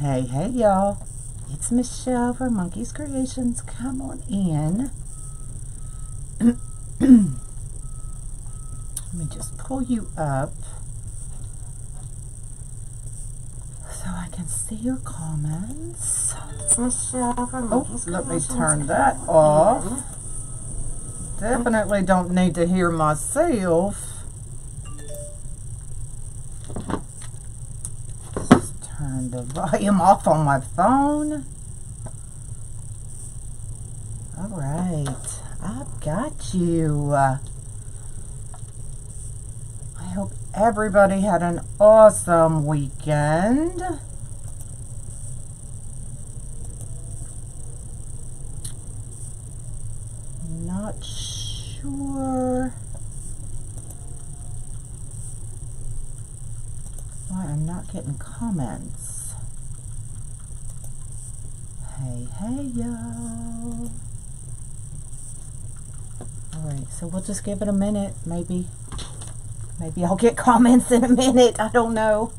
Hey, hey, y'all. It's Michelle from Monkey's Creations. Come on in. Let me just pull you up so I can see your comments. It's Michelle from Monkey's Let me Creations. turn that off. Definitely don't need to hear myself. Just turn the volume off on my phone. All right, I've got you. I hope everybody had an awesome weekend. Not sure why I'm not getting comments. Hey, hey, y'all. Alright, so we'll just give it a minute. Maybe I'll get comments in a minute. I don't know.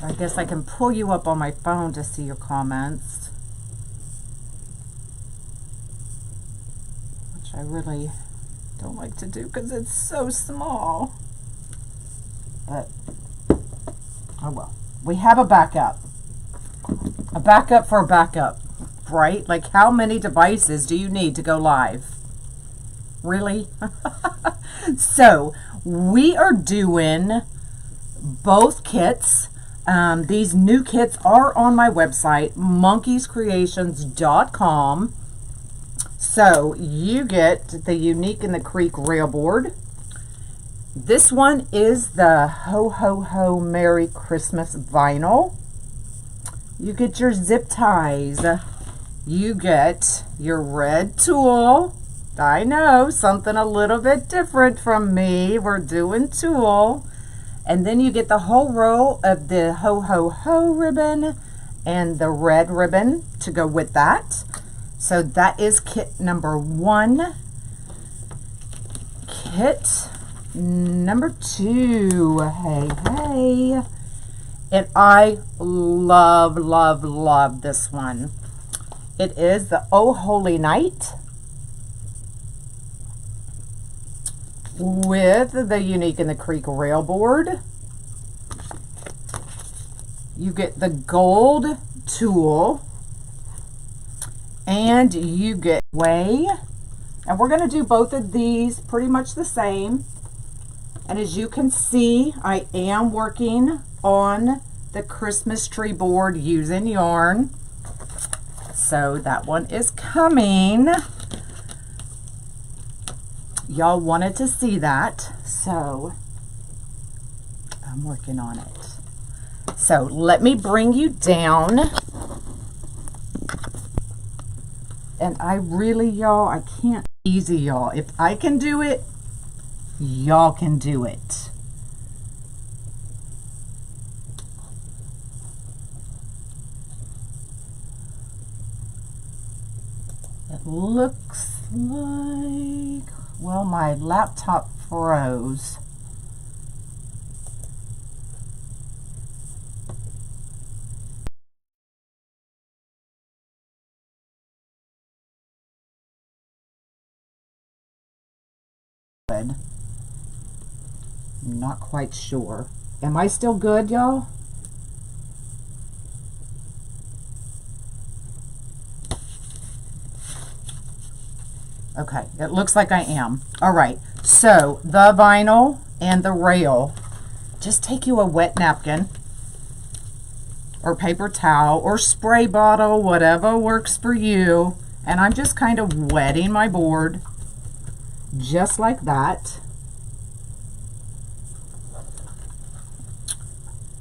I guess I can pull you up on my phone to see your comments, which I really don't like to do because it's so small. But, oh well. We have a backup. A backup for a backup, right? Like, how many devices do you need to go live? Really? So, we are doing both kits. These new kits are on my website, monkeyscreations.com. So, you get the Unique in the Creek rail board. This one is the Ho Ho Ho Merry Christmas vinyl. You get your zip ties. You get your red tulle. I know, something a little bit different from me. We're doing tulle. And then you get the whole row of the Ho Ho Ho ribbon and the red ribbon to go with that. So that is kit number 1. Kit number 2. Hey, hey. And I love, love, love this one. It is the Oh Holy Night with the Unique in the Creek rail board. You get the gold tulle, and you get way. And we're going to do both of these pretty much the same. And as you can see, I am working on the Christmas tree board using yarn. So that one is coming. Y'all wanted to see that, so I'm working on it. So let me bring you down. And I really, y'all, I can't easy, y'all. If I can do it, y'all can do it. It looks like, well, my laptop froze. Good. I'm not quite sure. Am I still good, y'all? Okay, it looks like I am. All right, so the vinyl and the rail. Just take you a wet napkin or paper towel or spray bottle, whatever works for you. And I'm just kind of wetting my board just like that.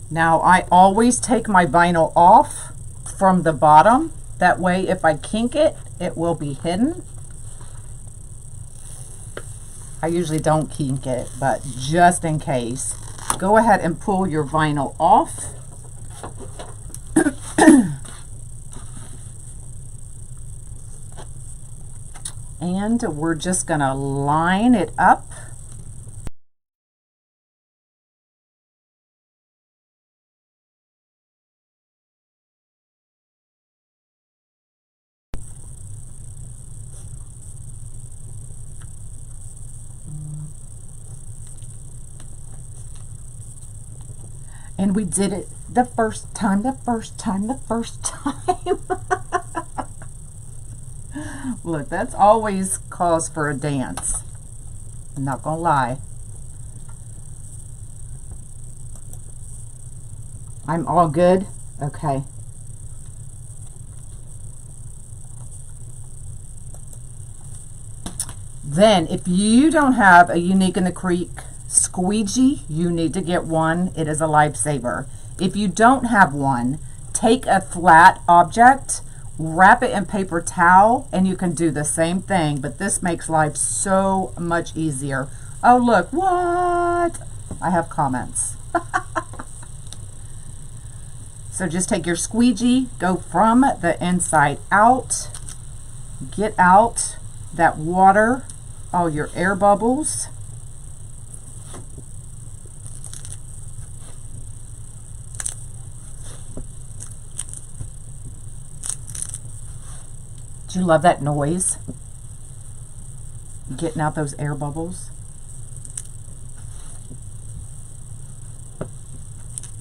Now, I always take my vinyl off from the bottom. That way, if I kink it, it will be hidden. I usually don't kink it, but just in case, go ahead and pull your vinyl off. And we're just gonna line it up. And we did it the first time. Look, that's always cause for a dance. I'm not gonna lie. I'm all good? Okay. Then, if you don't have a Unique in the Creek squeegee, you need to get one. It is a lifesaver. If you don't have one, take a flat object, wrap it in paper towel, and you can do the same thing, but this makes life so much easier. Oh, look, what? I have comments. So just take your squeegee, go from the inside out, get out that water, all your air bubbles. Do you love that noise? Getting out those air bubbles.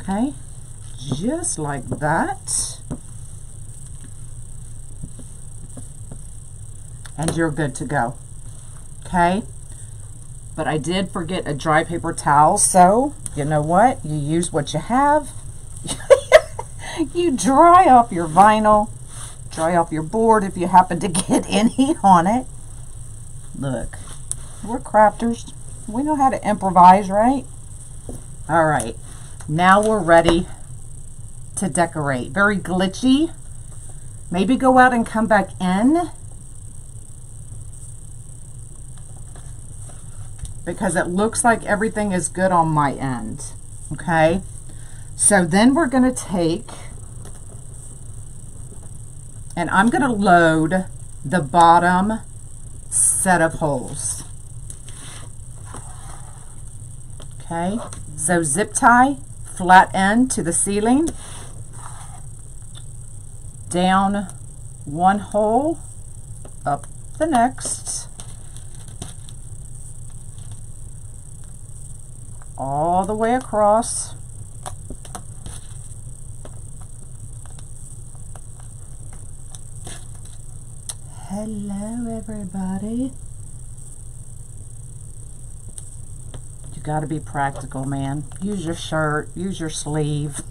Okay, just like that. And you're good to go. Okay, but I did forget a dry paper towel, so you know what? You use what you have. You dry off your vinyl, dry off your board if you happen to get any on it. Look, we're crafters. We know how to improvise, right? All right, now we're ready to decorate. Very glitchy. Maybe go out and come back in, because it looks like everything is good on my end. Okay, so then we're going to take, and I'm going to load the bottom set of holes. Okay, so zip tie, flat end to the ceiling, down one hole, up the next, all the way across. Hello, everybody. You got to be practical, man. Use your shirt, use your sleeve.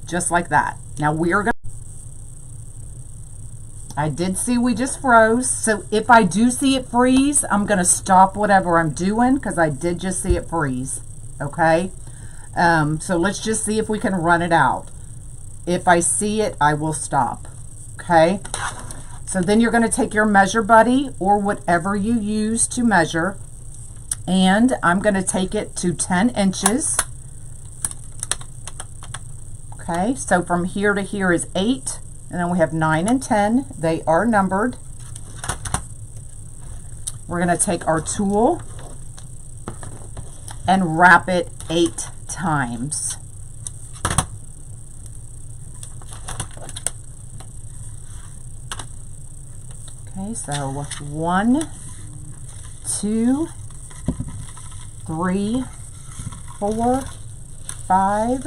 Just like that. Now we are going to, I did see we just froze, so if I do see it freeze, I'm going to stop whatever I'm doing, because I did just see it freeze. Okay? So let's just see if we can run it out. If I see it, I will stop. Okay? So then you're going to take your measure buddy, or whatever you use to measure, and I'm going to take it to 10 inches. Okay, so from here to here is 8, and then we have 9 and 10. They are numbered. We're going to take our tool and wrap it 8 times. Okay, so 1, 2, 3, 4, 5,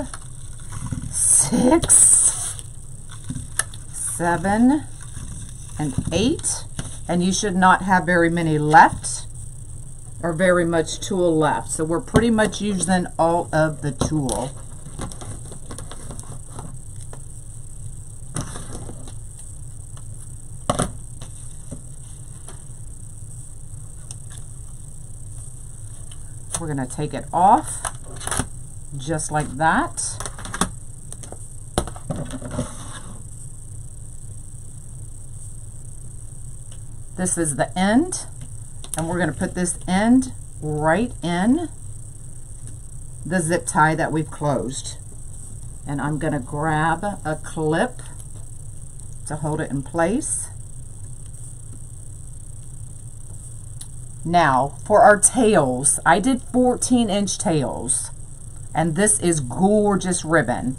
6, 7, and 8, and you should not have very many left, or very much tool left. So we're pretty much using all of the tool. We're going to take it off just like that. This is the end, and we're going to put this end right in the zip tie that we've closed. And I'm going to grab a clip to hold it in place. Now, for our tails, I did 14-inch tails, and this is gorgeous ribbon.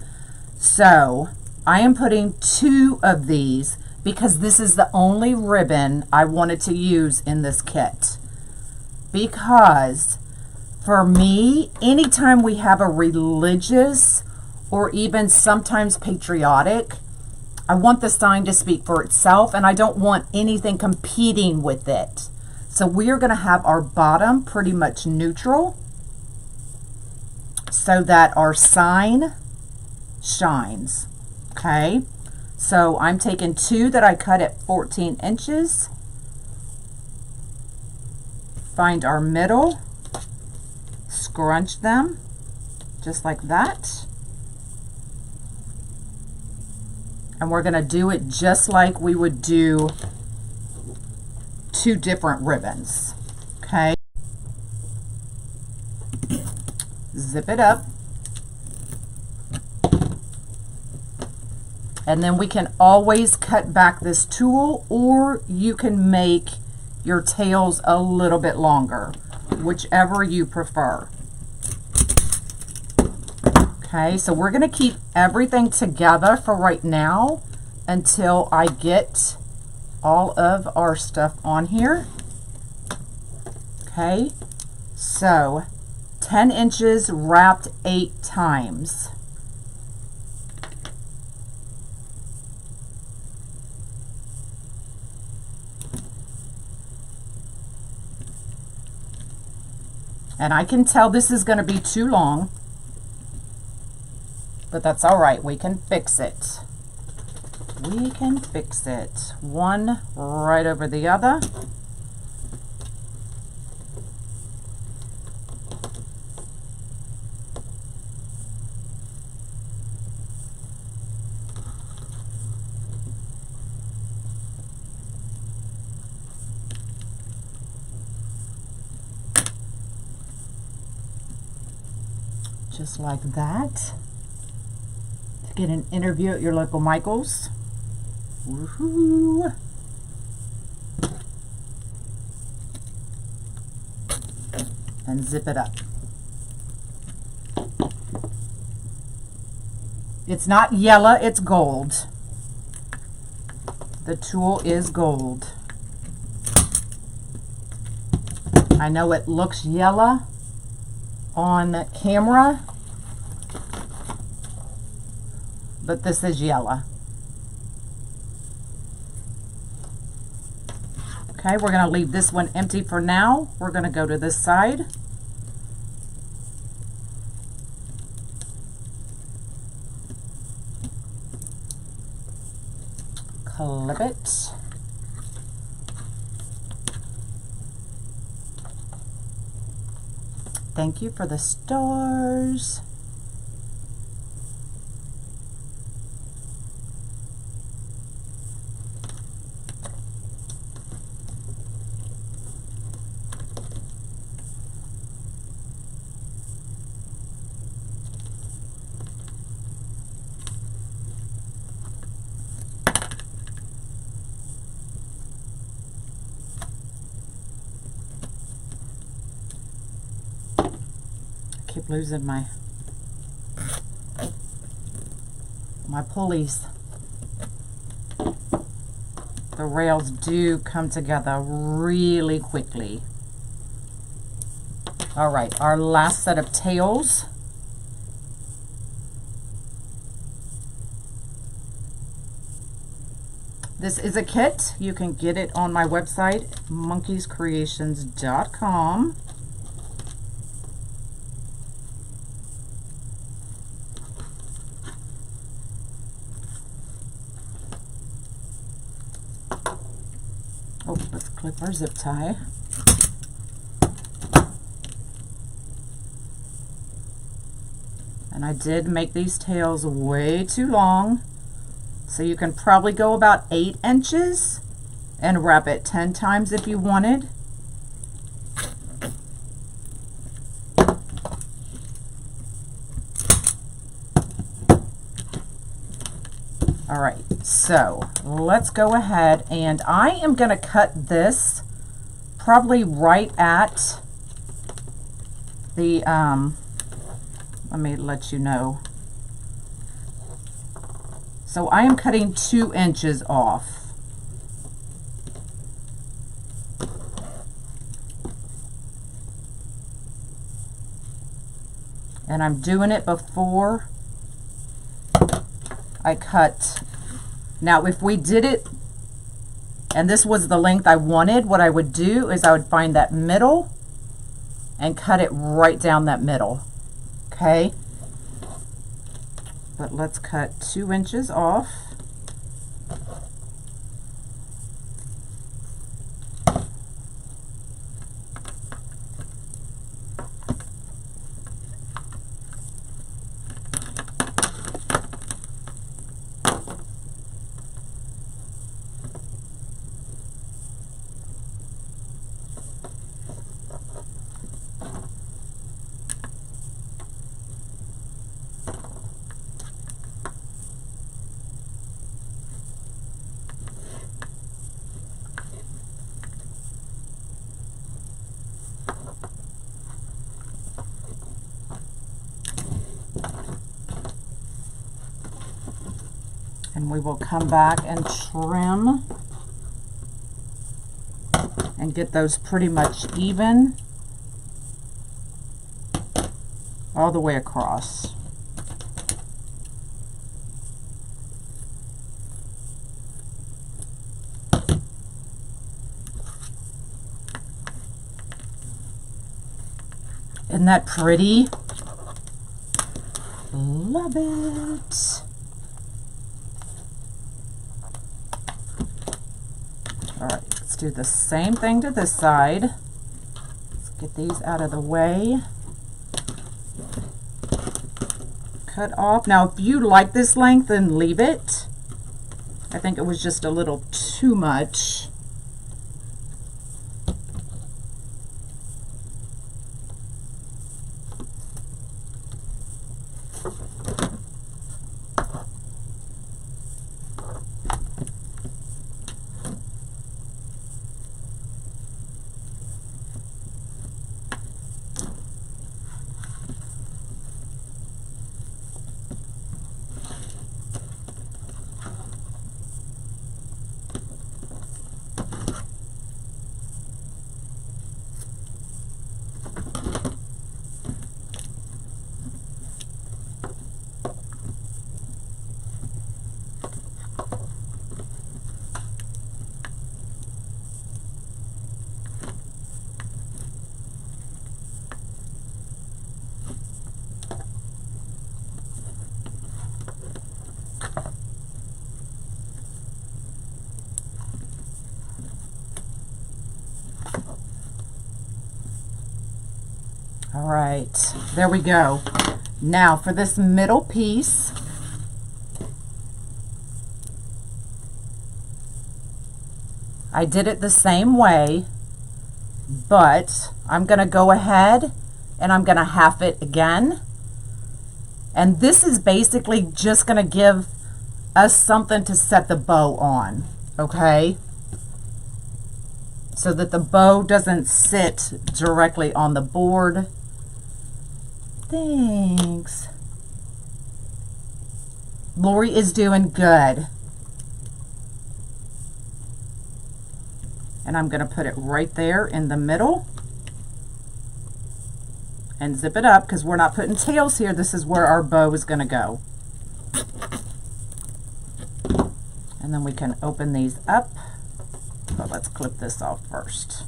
So I am putting 2 of these. because this is the only ribbon I wanted to use in this kit. Because for me, anytime we have a religious or even sometimes patriotic, I want the sign to speak for itself, and I don't want anything competing with it. So we are going to have our bottom pretty much neutral so that our sign shines. Okay, so I'm taking 2 that I cut at 14 inches. Find our middle, scrunch them just like that. And we're going to do it just like we would do 2 different ribbons. Okay. Zip it up. And then we can always cut back this tool, or you can make your tails a little bit longer, whichever you prefer. Okay, so we're going to keep everything together for right now until I get all of our stuff on here. Okay, so 10 inches wrapped 8 times. And I can tell this is going to be too long, but that's all right. We can fix it. We can fix it. One right over the other. Just like that. To get an interview at your local Michael's. Woohoo! And zip it up. It's not yellow, it's gold. The tool is gold. I know it looks yellow on camera, but this is yellow. Okay, we're going to leave this one empty for now. We're going to go to this side. Clip it. Thank you for the stars. Keep losing my pulleys. The rails do come together really quickly. All right, our last set of tails. This is a kit. You can get it on my website, monkeyscreations.com. Oh, let's clip our zip tie. And I did make these tails way too long, so you can probably go about 8 inches and wrap it 10 times if you wanted. All right, so let's go ahead, and I am going to cut this probably right at the, let me let you know. So I am cutting 2 inches off. And I'm doing it before I cut. Now, if we did it and this was the length I wanted, what I would do is I would find that middle and cut it right down that middle. Okay? But let's cut 2 inches off. And we will come back and trim and get those pretty much even all the way across. Isn't that pretty? Love it. All right, let's do the same thing to this side. Let's get these out of the way. Cut off. Now, if you like this length, then leave it. I think it was just a little too much. All right, there we go. Now for this middle piece, I did it the same way, but I'm gonna go ahead and I'm gonna half it again. And this is basically just gonna give us something to set the bow on, okay? So that the bow doesn't sit directly on the board. Thanks. Lori is doing good. And I'm going to put it right there in the middle and zip it up because we're not putting tails here. This is where our bow is going to go. And then we can open these up. But let's clip this off first.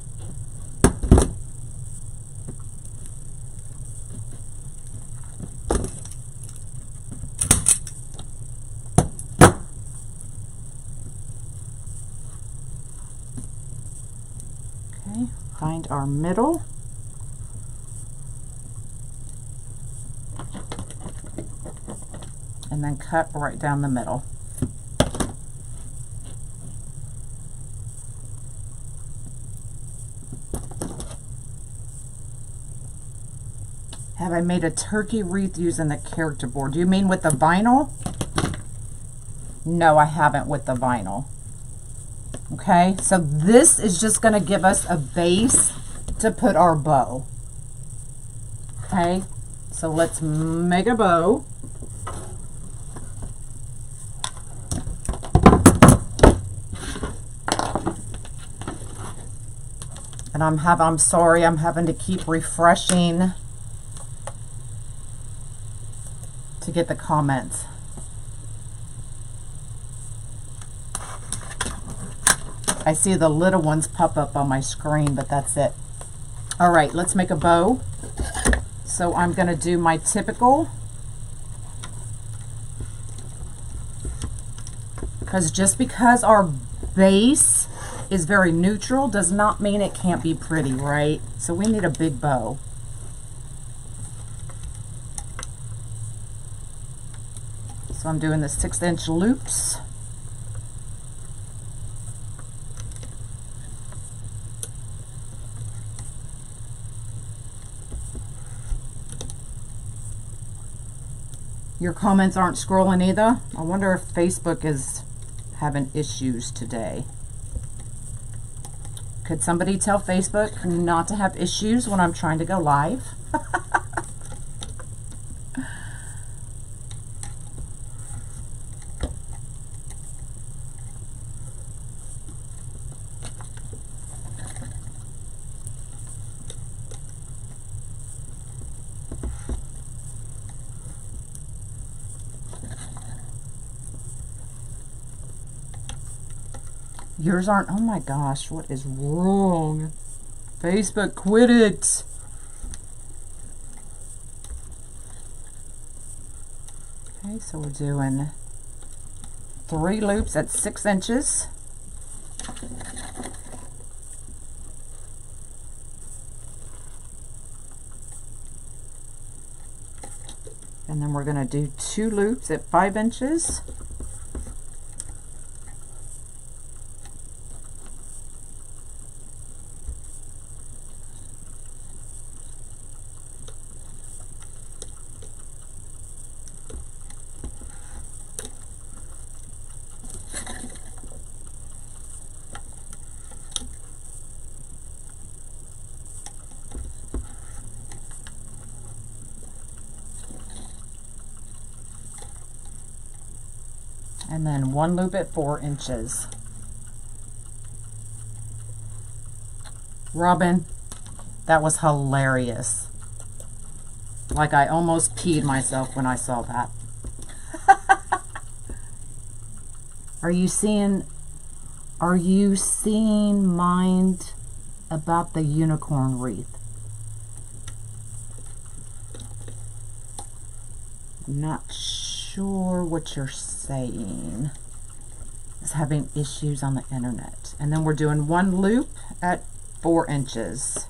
Okay, find our middle. And then cut right down the middle. Have I made a turkey wreath using the character board? Do you mean with the vinyl? No, I haven't with the vinyl. Okay, so this is just going to give us a base to put our bow. Okay, so let's make a bow. And I'm sorry, I'm having to keep refreshing to get the comments. I see the little ones pop up on my screen, but that's it. All right, let's make a bow. So I'm going to do my typical, because just because our base is very neutral does not mean it can't be pretty, right? So we need a big bow. So I'm doing the 6-inch loops. Your comments aren't scrolling either. I wonder if Facebook is having issues today. Could somebody tell Facebook not to have issues when I'm trying to go live? Yours aren't. Oh my gosh, what is wrong? Facebook, quit it. Okay, so we're doing 3 loops at 6 inches. And then we're going to do 2 loops at 5 inches. And then 1 loop at 4 inches. Robin, that was hilarious. Like I almost peed myself when I saw that. Are you seeing mind about the unicorn wreath? I'm not sure what you're saying. Is having issues on the internet. And then we're doing 1 loop at 4 inches.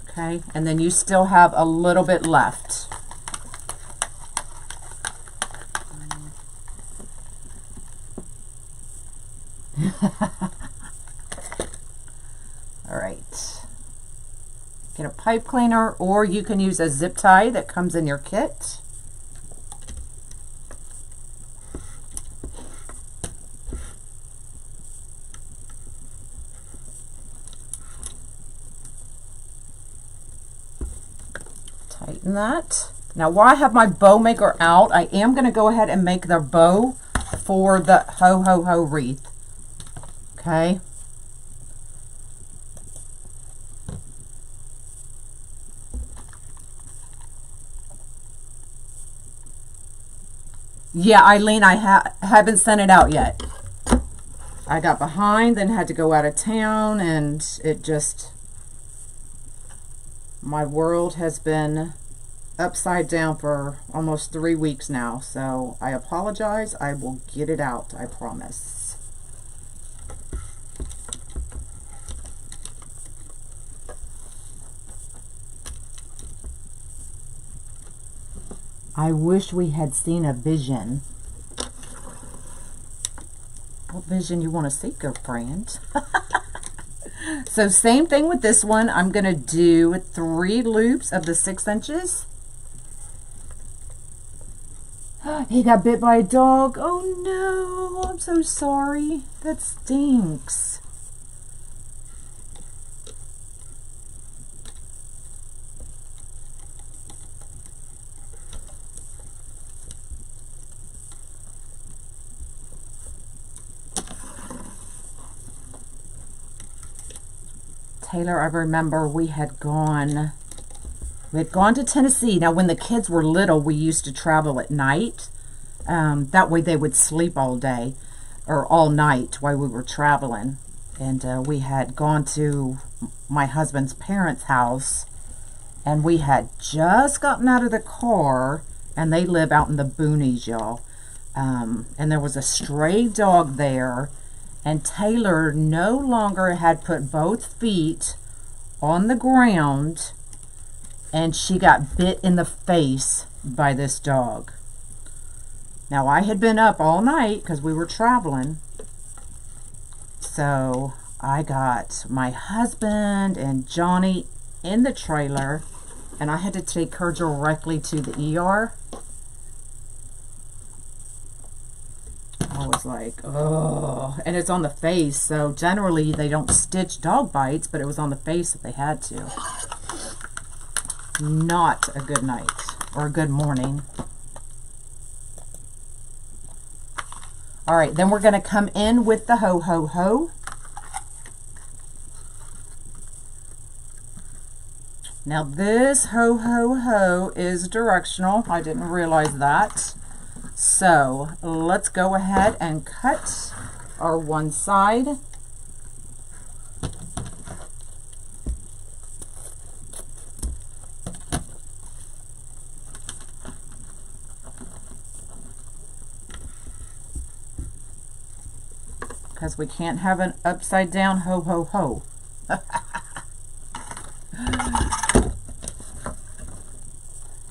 Okay, and then you still have a little bit left. All right, get a pipe cleaner, or you can use a zip tie that comes in your kit. Tighten that. Now while I have my bow maker out, I am going to go ahead and make the bow for the ho ho ho wreath. Okay. Yeah, Eileen, I haven't sent it out yet. I got behind, then had to go out of town, and it just, my world has been upside down for almost 3 weeks now. So I apologize. I will get it out, I promise. I wish we had seen a vision. What vision you want to see, girlfriend? So same thing with this one. I'm going to do 3 loops of the 6 inches. He got bit by a dog. Oh no, I'm so sorry. That stinks. Taylor, I remember we had gone to Tennessee. Now, when the kids were little, we used to travel at night. That way they would sleep all day or all night while we were traveling. And we had gone to my husband's parents' house, and we had just gotten out of the car, and they live out in the boonies, y'all. And there was a stray dog there, and Taylor no longer had put both feet on the ground, and she got bit in the face by this dog. Now, I had been up all night because we were traveling, so I got my husband and Johnny in the trailer, and I had to take her directly to the ER. I was like, oh, and it's on the face, so generally they don't stitch dog bites, but it was on the face if they had to. Not a good night or a good morning. All right, then we're going to come in with the ho ho ho. Now this ho ho ho is directional. I didn't realize that. So let's go ahead and cut our one side. Because we can't have an upside down ho ho ho.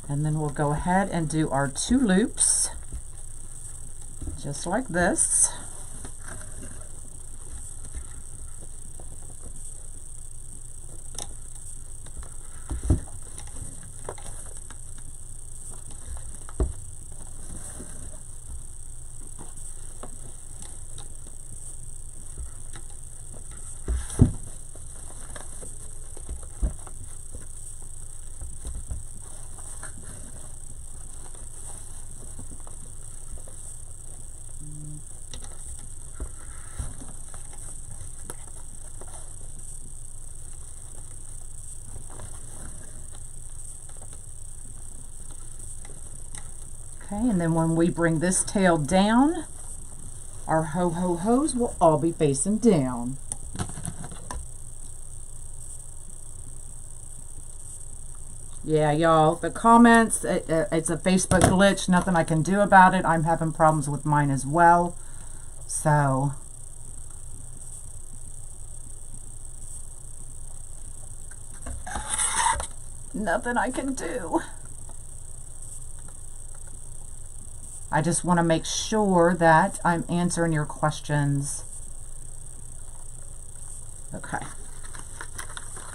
And then we'll go ahead and do our 2 loops, just like this. Okay, and then when we bring this tail down, our ho ho hos will all be facing down. Yeah, y'all, the comments, it's a Facebook glitch, nothing I can do about it. I'm having problems with mine as well. So nothing I can do. I just want to make sure that I'm answering your questions. Okay.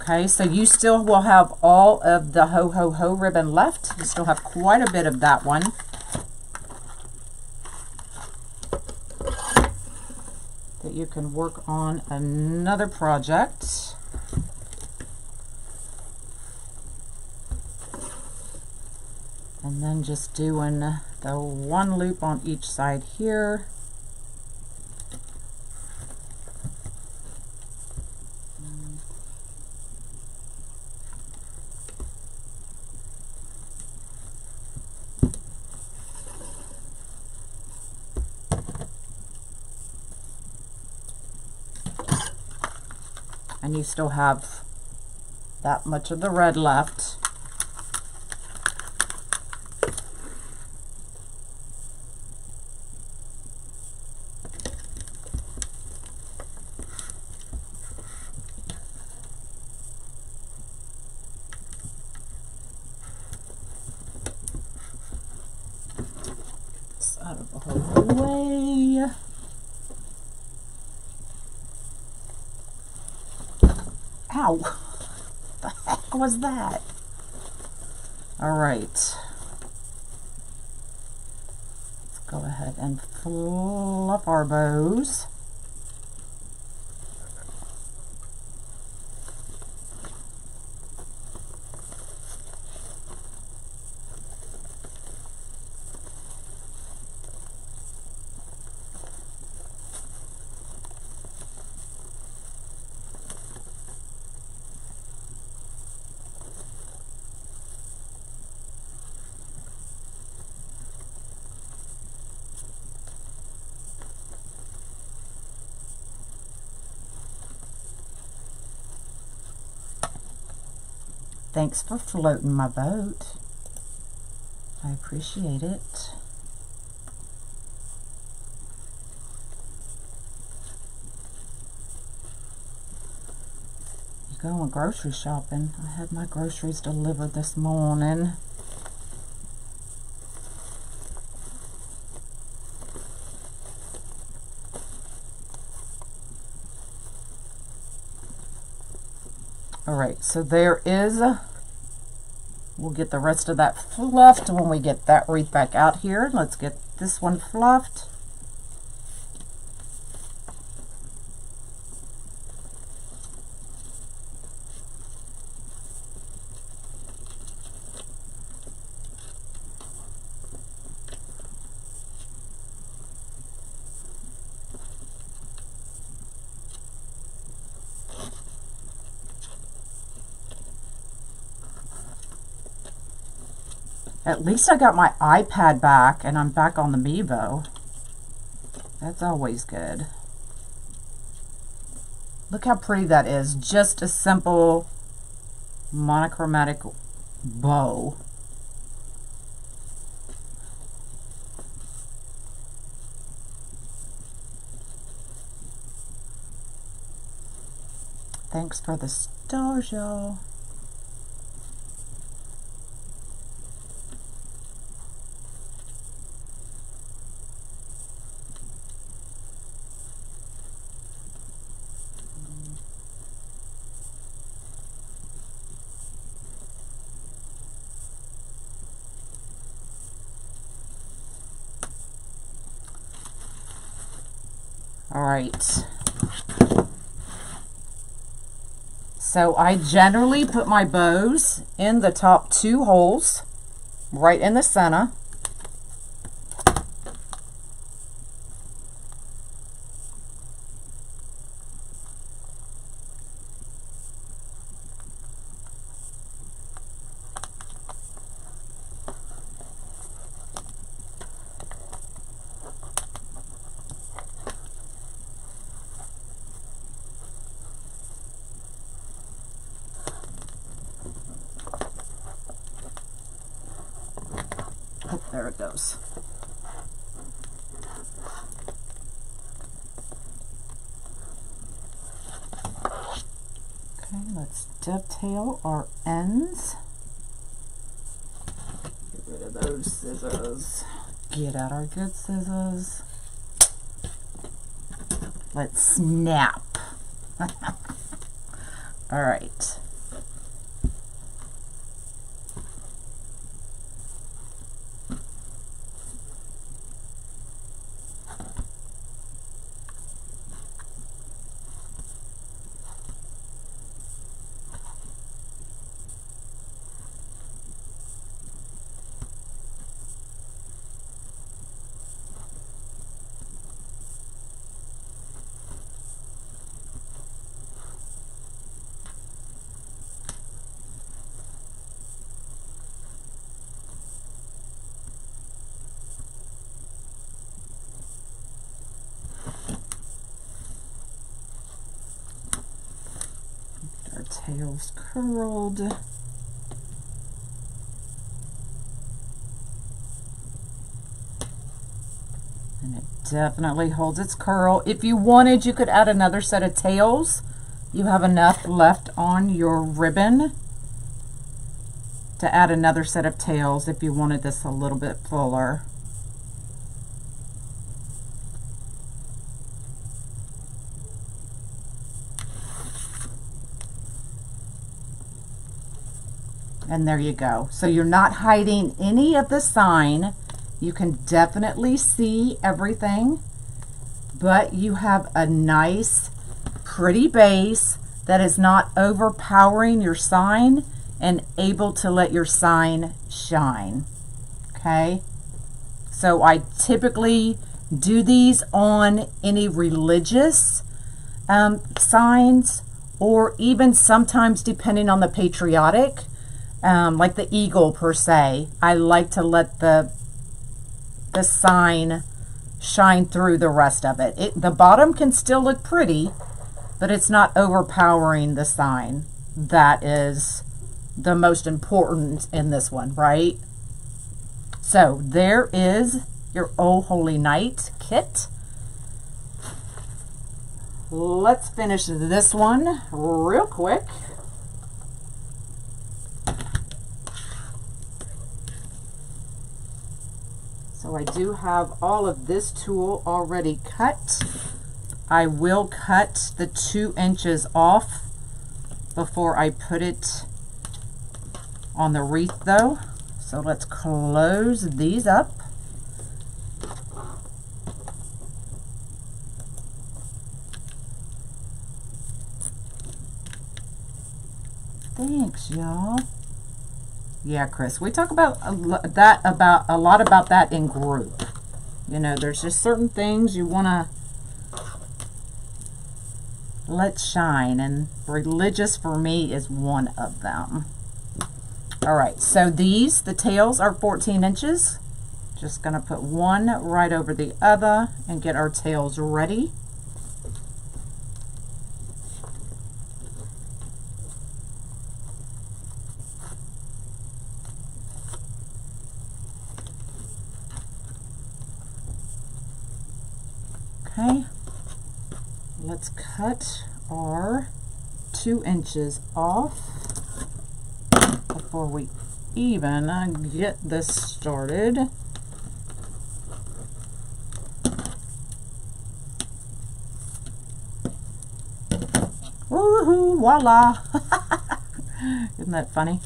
Okay, so you still will have all of the ho ho ho ribbon left. You still have quite a bit of that one. That you can work on another project. And then just doing the 1 loop on each side here. And you still have that much of the red left. Out of the whole way. Ow! What the heck was that? All right. Let's go ahead and fluff our bows. Thanks for floating my boat. I appreciate it. Going grocery shopping. I had my groceries delivered this morning. Alright, so there is, we'll get the rest of that fluffed when we get that wreath back out here. Let's get this one fluffed. At least I got my iPad back and I'm back on the Mevo. That's always good. Look how pretty that is. Just a simple monochromatic bow. Thanks for the stars, y'all. All right. So I generally put my bows in the top 2 holes, right in the center. Oh, there it goes. Okay, let's dovetail our ends. Get rid of those scissors. Get out our good scissors. Let's snap. All right. Tails curled. And it definitely holds its curl. If you wanted, you could add another set of tails. You have enough left on your ribbon to add another set of tails if you wanted this a little bit fuller. And there you go. So you're not hiding any of the sign. You can definitely see everything, but you have a nice, pretty base that is not overpowering your sign and able to let your sign shine. Okay? So I typically do these on any religious signs, or even sometimes depending on the patriotic. Like the eagle per se, I like to let the sign shine through the rest of it. The bottom can still look pretty, but it's not overpowering the sign. That is the most important in this one, right? So there is your Oh Holy Night kit. Let's finish this one real quick. So I do have all of this tulle already cut. I will cut the 2 inches off before I put it on the wreath though. So let's close these up. Thanks, y'all. Yeah, Chris, we talk about a lot about that in group. You know, there's just certain things you want to let shine, and religious for me is one of them. All right, so the tails are 14 inches. Just gonna put one right over the other and get our tails ready. Okay, let's cut our 2 inches off before we even get this started. Woohoo, voila. Isn't that funny?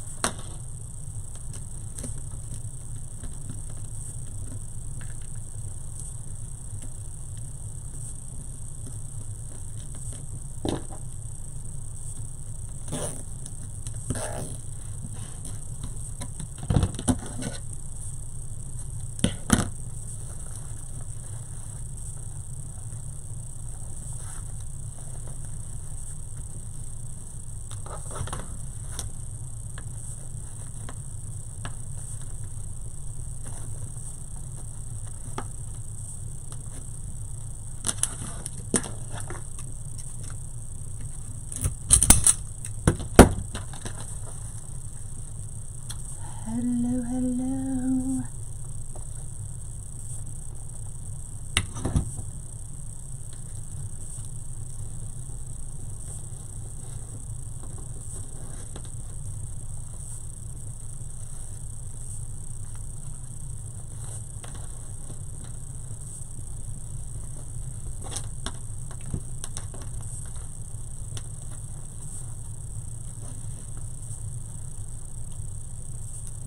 Hello, hello.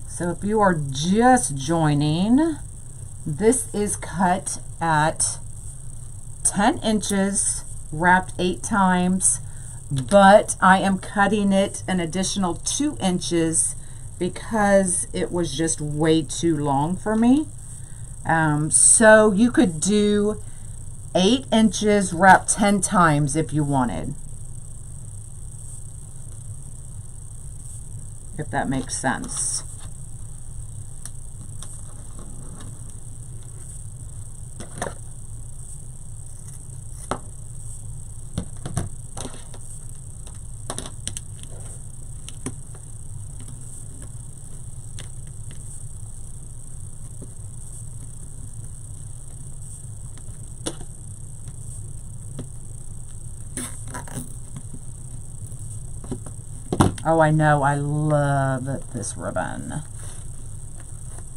So if you are just joining, this is cut at 10 inches, wrapped 8 times, but I am cutting it an additional 2 inches because it was just way too long for me. So you could do 8 inches wrapped 10 times if you wanted, if that makes sense. Oh, I know, I love this ribbon.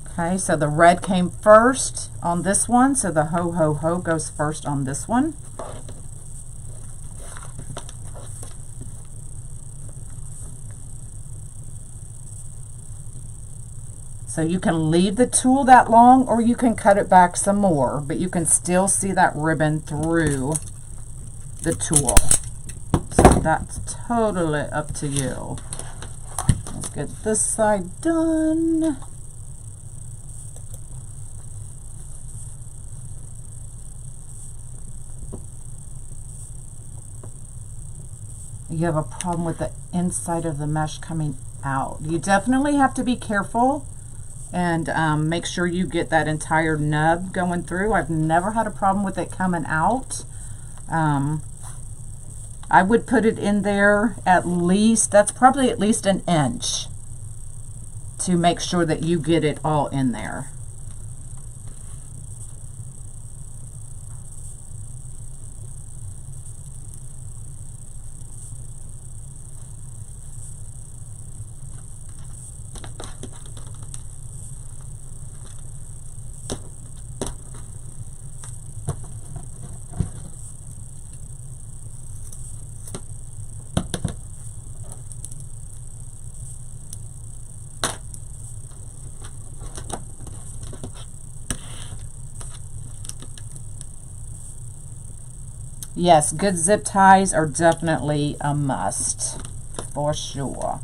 Okay, so the red came first on this one, so the Ho Ho Ho goes first on this one. So you can leave the tulle that long or you can cut it back some more, but you can still see that ribbon through the tulle. So that's totally up to you. Let's get this side done. You have a problem with the inside of the mesh coming out. You definitely have to be careful and make sure you get that entire nub going through. I've never had a problem with it coming out. I would put it in there at least, that's probably at least an inch to make sure that you get it all in there. Yes, good zip ties are definitely a must, for sure.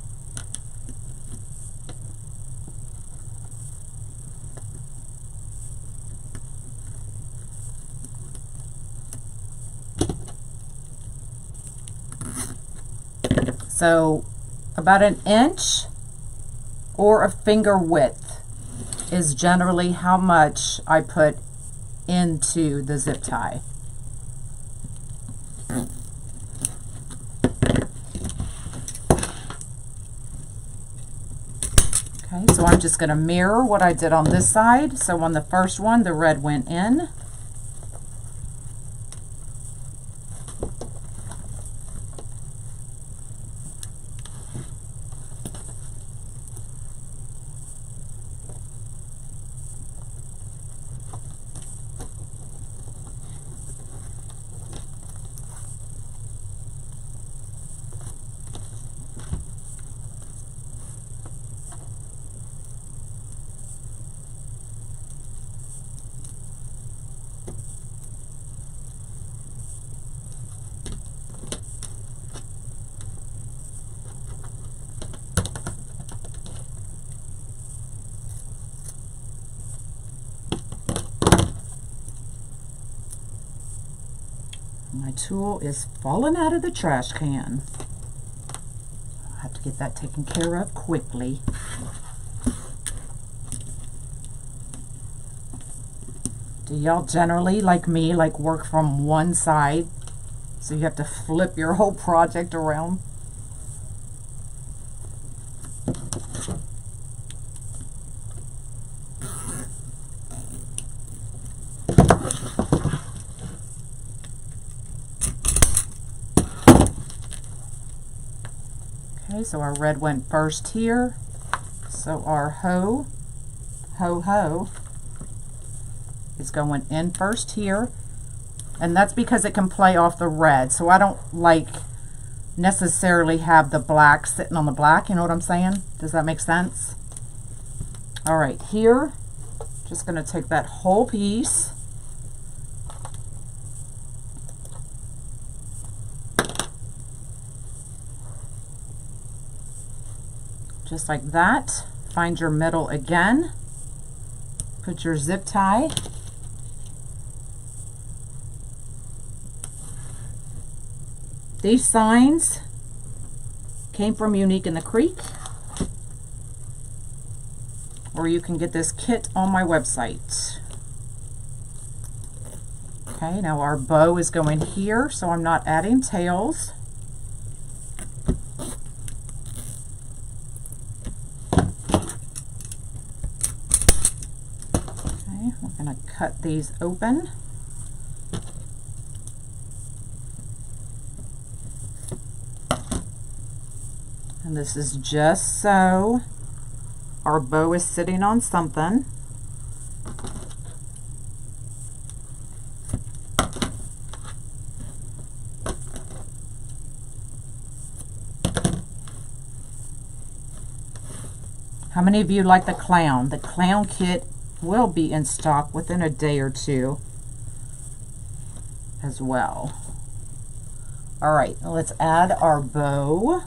So about an inch or a finger width is generally how much I put into the zip tie. Okay, so I'm just going to mirror what I did on this side. So on the first one, the red went in. My tool is falling out of the trash can. I'll have to get that taken care of quickly. Do y'all generally, like me, like work from one side, so you have to flip your whole project around? Okay, so our red went first here. So our ho is going in first here. And that's because it can play off the red. So I don't like necessarily have the black sitting on the black, you know what I'm saying? Does that make sense? All right, here, just gonna take that whole piece. Just like that. Find your middle again. Put your zip tie. These signs came from Unique in the Creek, or you can get this kit on my website. Okay, now our bow is going here, so I'm not adding tails. We're going to cut these open. And this is just so our bow is sitting on something. How many of you like the clown? The clown kit will be in stock within a day or two as well. All right, let's add our bow.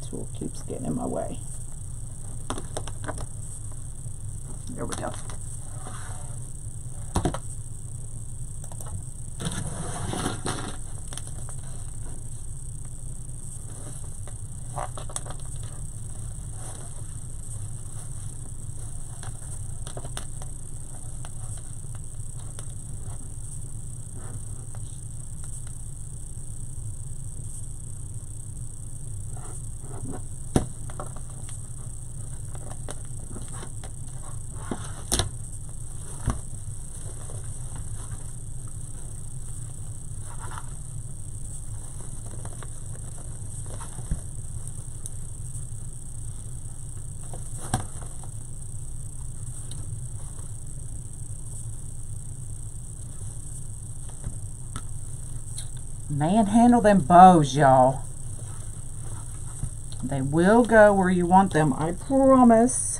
Tool keeps getting in my way. There we go. Manhandle them bows, y'all. They will go where you want them, I promise.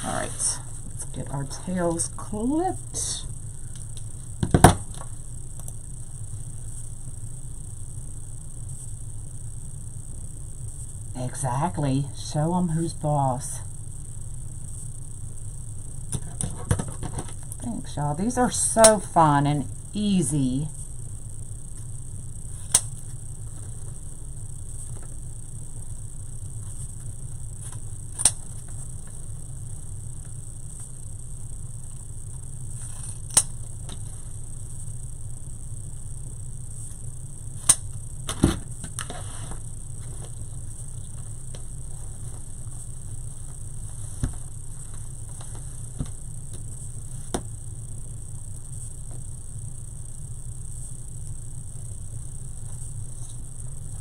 All right, let's get our tails clipped. Exactly. Show them who's boss. Thanks, y'all. These are so fun and easy.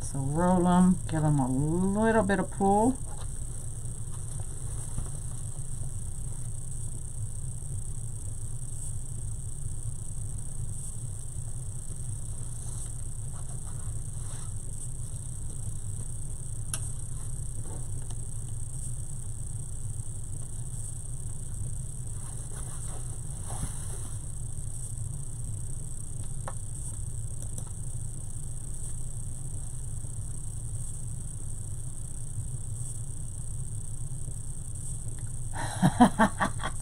So roll them, give them a little bit of pull.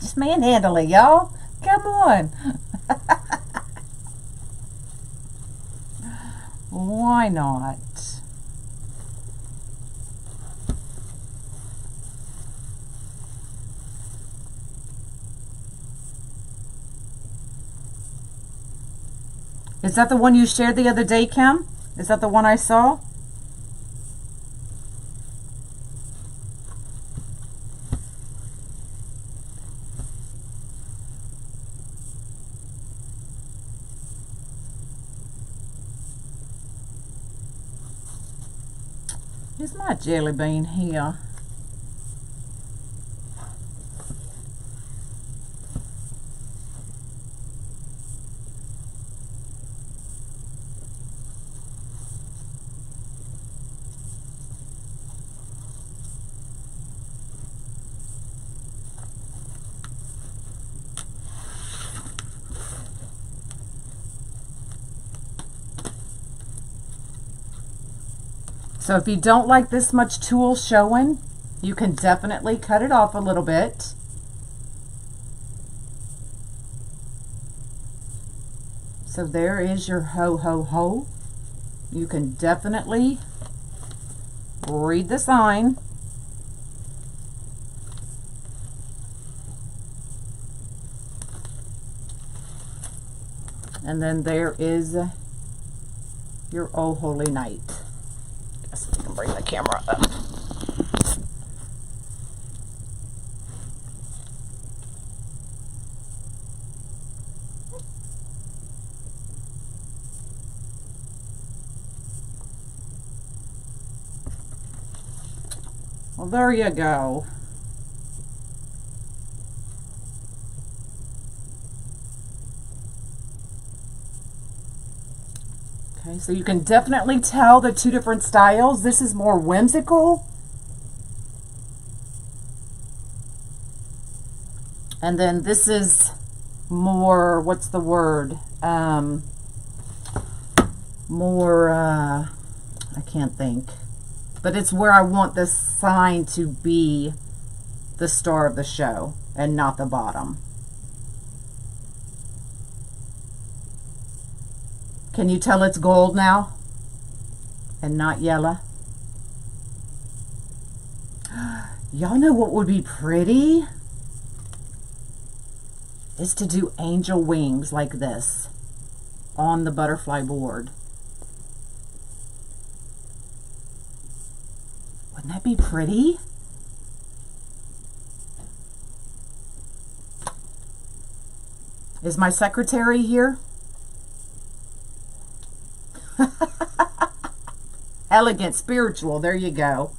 Just manhandle it, y'all. Come on. Why not? Is that the one you shared the other day, Kim? Is that the one I saw? Is my jelly bean here? So if you don't like this much tulle showing, you can definitely cut it off a little bit. So there is your ho ho ho. You can definitely read the sign. And then there is your Oh Holy Night. Guess we can bring the camera up. Well, there you go. Okay, so you can definitely tell the two different styles. This is more whimsical. And then this is more, what's the word? I can't think. But it's where I want this sign to be the star of the show and not the bottom. Can you tell it's gold now and not yellow? Y'all know what would be pretty? Is to do angel wings like this on the butterfly board. Wouldn't that be pretty? Is my secretary here? Elegant, spiritual. There you go.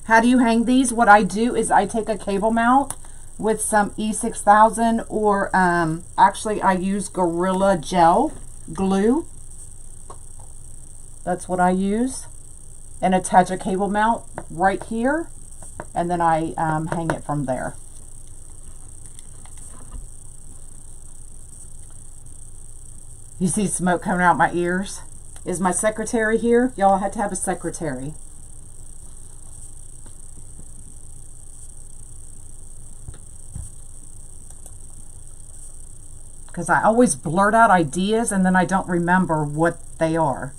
How do you hang these? What I do is I take a cable mount with some E6000 or actually I use Gorilla Gel glue. That's what I use. And attach a cable mount right here. And then I hang it from there. You see smoke coming out my ears? Is my secretary here? Y'all had to have a secretary. Because I always blurt out ideas and then I don't remember what they are.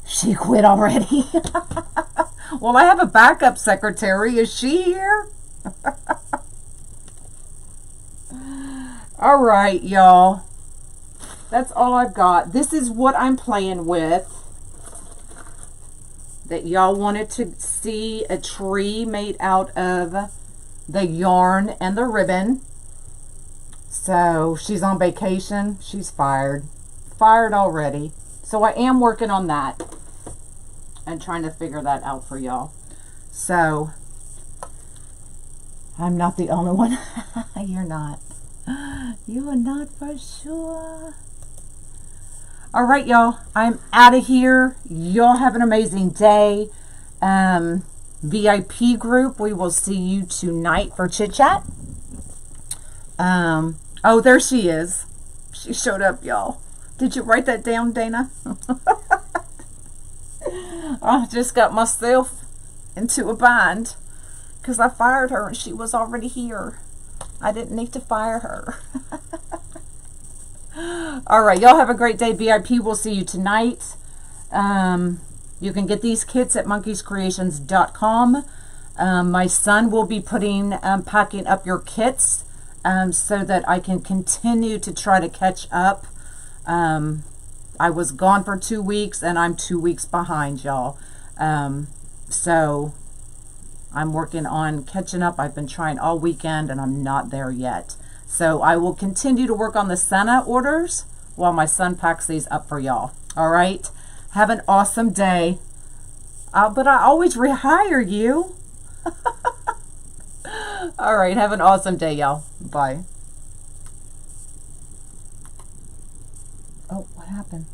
She quit already. Well, I have a backup secretary. Is she here? All right, y'all. That's all I've got. This is what I'm playing with. That y'all wanted to see a tree made out of the yarn and the ribbon. So she's on vacation. She's fired. Fired already. So I am working on that and trying to figure that out for y'all. So I'm not the only one. You're not. You are not for sure. All right, y'all. I'm out of here. Y'all have an amazing day. VIP group, we will see you tonight for chit chat. Oh, there she is. She showed up, y'all. Did you write that down, Dana? I just got myself into a bind because I fired her and she was already here. I didn't need to fire her. All right, y'all have a great day. VIP, we'll see you tonight. You can get these kits at monkeyscreations.com. My son will be packing up your kits so that I can continue to try to catch up. I was gone for 2 weeks and I'm 2 weeks behind, y'all. So I'm working on catching up. I've been trying all weekend and I'm not there yet. So I will continue to work on the Santa orders while my son packs these up for y'all. All right. Have an awesome day. But I always rehire you. All right. Have an awesome day, y'all. Bye. Oh, what happened?